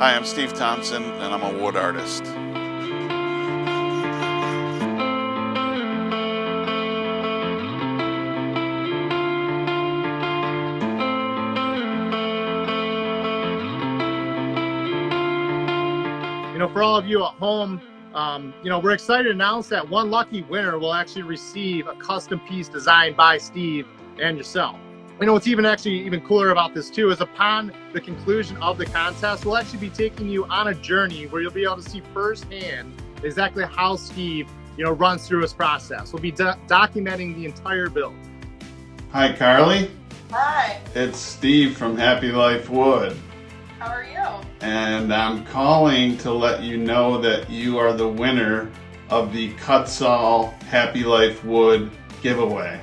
Hi, I'm Steve Thompson, and I'm a wood artist. For all of you at home, we're excited to announce that one lucky winner will actually receive a custom piece designed by Steve and yourself. What's even cooler about this too is upon the conclusion of the contest, we'll actually be taking you on a journey where you'll be able to see firsthand exactly how Steve, runs through his process. We'll be documenting the entire build. Hi, Carly. Hi. It's Steve from Happy Life Wood. How are you? And I'm calling to let you know that you are the winner of the Kutzall Happy Life Wood giveaway.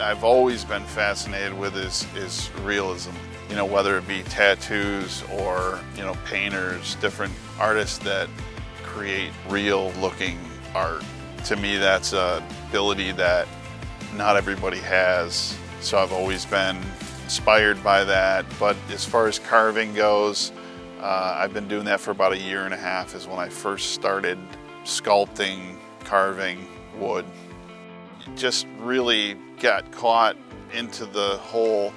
I've always been fascinated with is realism. Whether it be tattoos or, painters, different artists that create real looking art. To me, that's an ability that not everybody has. So I've always been inspired by that. But as far as carving goes, I've been doing that for about 1.5 years is when I first started sculpting, carving wood. Just really got caught into the whole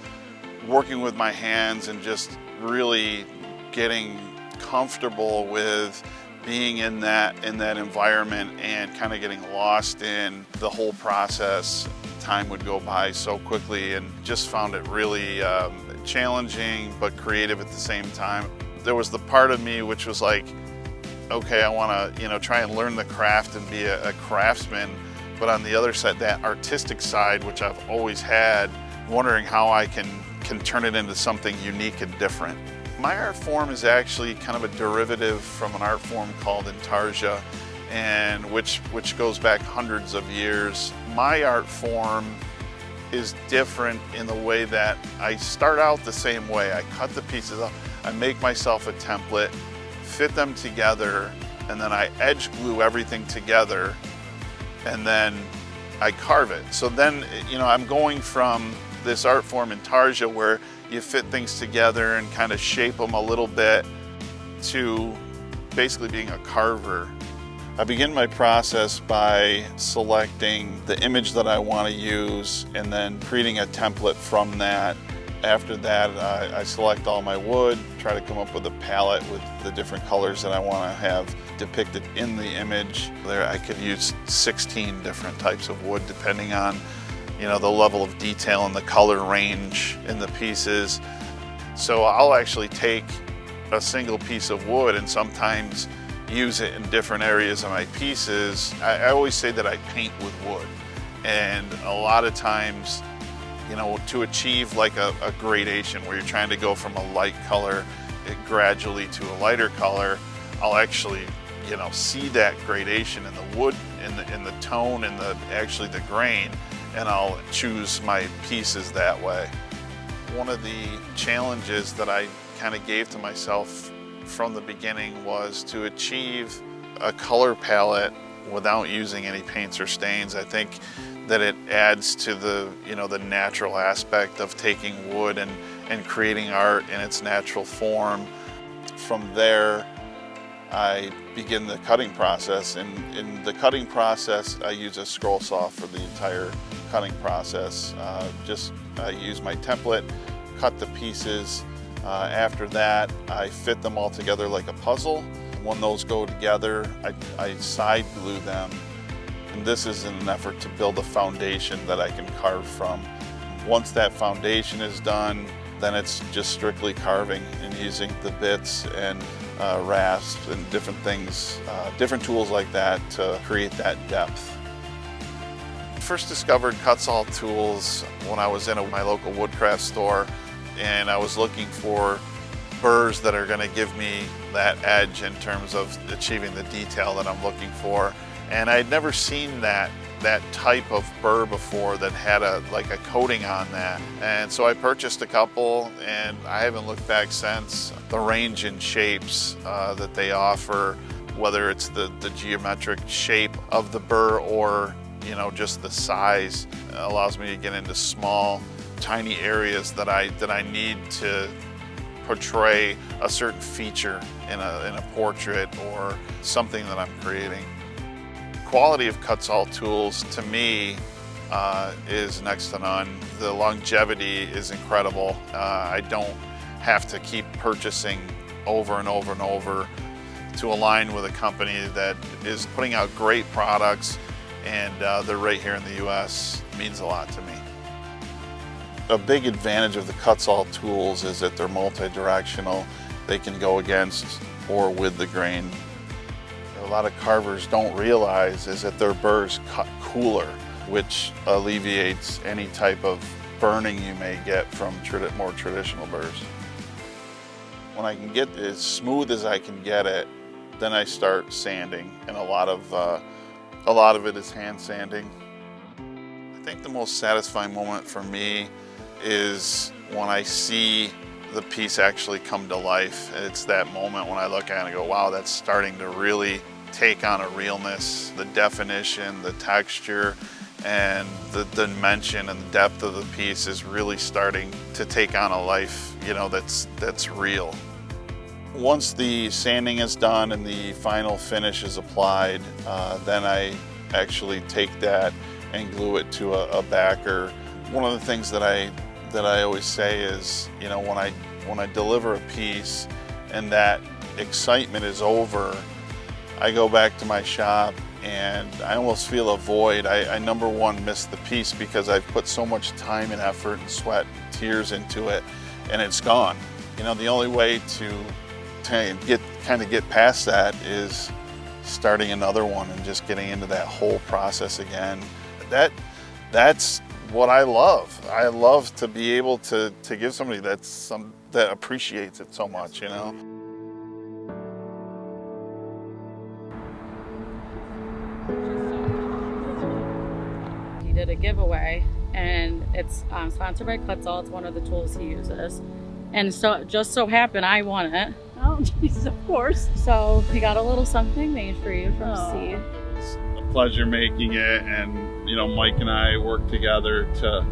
working with my hands and just really getting comfortable with being in that environment and kind of getting lost in the whole process. Time would go by so quickly and just found it really challenging but creative at the same time. There was the part of me which was like, okay, I want to try and learn the craft and be a craftsman, but on the other side, that artistic side, which I've always had, wondering how I can turn it into something unique and different. My art form is actually kind of a derivative from an art form called intarsia, and which goes back hundreds of years. My art form is different in the way that I start out the same way. I cut the pieces up, I make myself a template, fit them together, and then I edge glue everything together, and then I carve it. So then, I'm going from this art form intarsia where you fit things together and kind of shape them a little bit to basically being a carver. I begin my process by selecting the image that I want to use and then creating a template from that. After that, I select all my wood, try to come up with a palette with the different colors that I want to have depicted in the image. There, I could use 16 different types of wood depending on the level of detail and the color range in the pieces. So I'll actually take a single piece of wood and sometimes use it in different areas of my pieces. I always say that I paint with wood, and a lot of times, to achieve like a gradation where you're trying to go from a light color gradually to a lighter color, I'll actually see that gradation in the wood, in the tone, and actually the grain, and I'll choose my pieces that way. One of the challenges that I kind of gave to myself from the beginning was to achieve a color palette without using any paints or stains. I think that it adds to the natural aspect of taking wood and creating art in its natural form. From there, I begin the cutting process, and in the cutting process I use a scroll saw for the entire cutting process. I use my template, cut the pieces. After that, I fit them all together like a puzzle. When those go together, I side glue them, and this is in an effort to build a foundation that I can carve from. Once that foundation is done, then it's just strictly carving and using the bits and rasps and different things, different tools like that to create that depth. First discovered Kutzall tools when I was in my local woodcraft store, and I was looking for burrs that are going to give me that edge in terms of achieving the detail that I'm looking for. And I'd never seen that that type of burr before that had like a coating on that. And so I purchased a couple, and I haven't looked back since. The range in shapes that they offer, whether it's the geometric shape of the burr or just the size, allows me to get into small, tiny areas that I need to portray a certain feature in a portrait or something that I'm creating. Quality of Kutzall tools to me is next to none. The longevity is incredible. I don't have to keep purchasing over and over and over to align with a company that is putting out great products, and they're right here in the US. It means a lot to me. A big advantage of the Kutzall tools is that they're multi-directional. They can go against or with the grain. A lot of carvers don't realize is that their burrs cut cooler, which alleviates any type of burning you may get from more traditional burrs. When I can get as smooth as I can get it, then I start sanding, and a lot of it is hand sanding. I think the most satisfying moment for me is when I see the piece actually come to life. It's that moment when I look at it and go, wow, that's starting to really take on a realness. The definition, the texture, and the dimension and the depth of the piece is really starting to take on a life, that's real. Once the sanding is done and the final finish is applied, then I actually take that and glue it to a backer. One of the things that I always say is, when I deliver a piece and that excitement is over, I go back to my shop and I almost feel a void. I number one miss the piece because I've put so much time and effort and sweat, tears into it, and it's gone. The only way to get past that is starting another one and just getting into that whole process again. That's what I love. I love to be able to give somebody that appreciates it so much, He did a giveaway, and it's sponsored by Kutzall. It's one of the tools he uses, and so it just so happened I won it. Oh, geez, of course. So he got a little something made for you from C. It was a pleasure making it, and Mike and I worked together to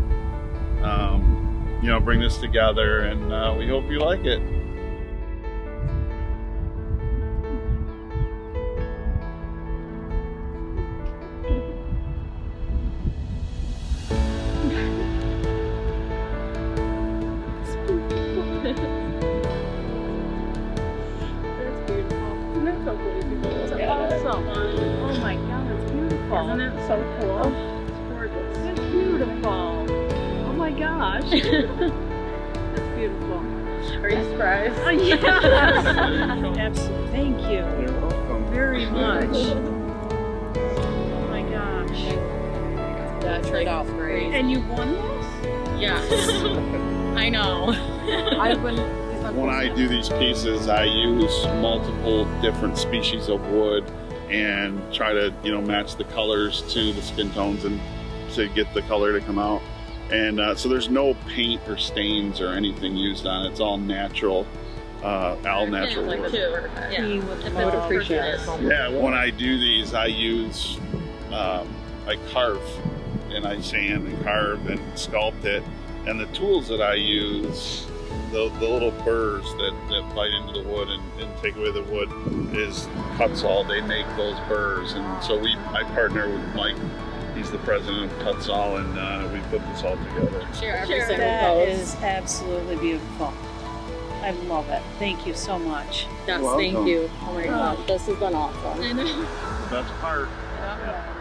bring this together, and we hope you like it. Awesome. Oh my God, it's beautiful. Isn't it so cool? It's gorgeous. It's beautiful. Oh my gosh. That's beautiful. Are you surprised? Oh, yes. Absolutely. Thank you. You're welcome. Very much. Oh my gosh. That turned out great. And you won this? Yes. I know. When I do these pieces, I use multiple different species of wood and try to, match the colors to the skin tones and to get the color to come out. And so there's no paint or stains or anything used on it. It's all natural, all natural wood. He would appreciate it. Yeah, when I do these, I use, I carve, and I sand and carve and sculpt it. And the tools that I use, the little burrs that bite into the wood and take away the wood, is Kutzall. They make those burrs, and so I partner with Mike. He's the president of Kutzall, and we put this all together. Share every single That post. is absolutely beautiful. I love it. Thank you so much. Yes, You're thank welcome. you. Oh my God, this has been awesome. I know. The best part. Yeah.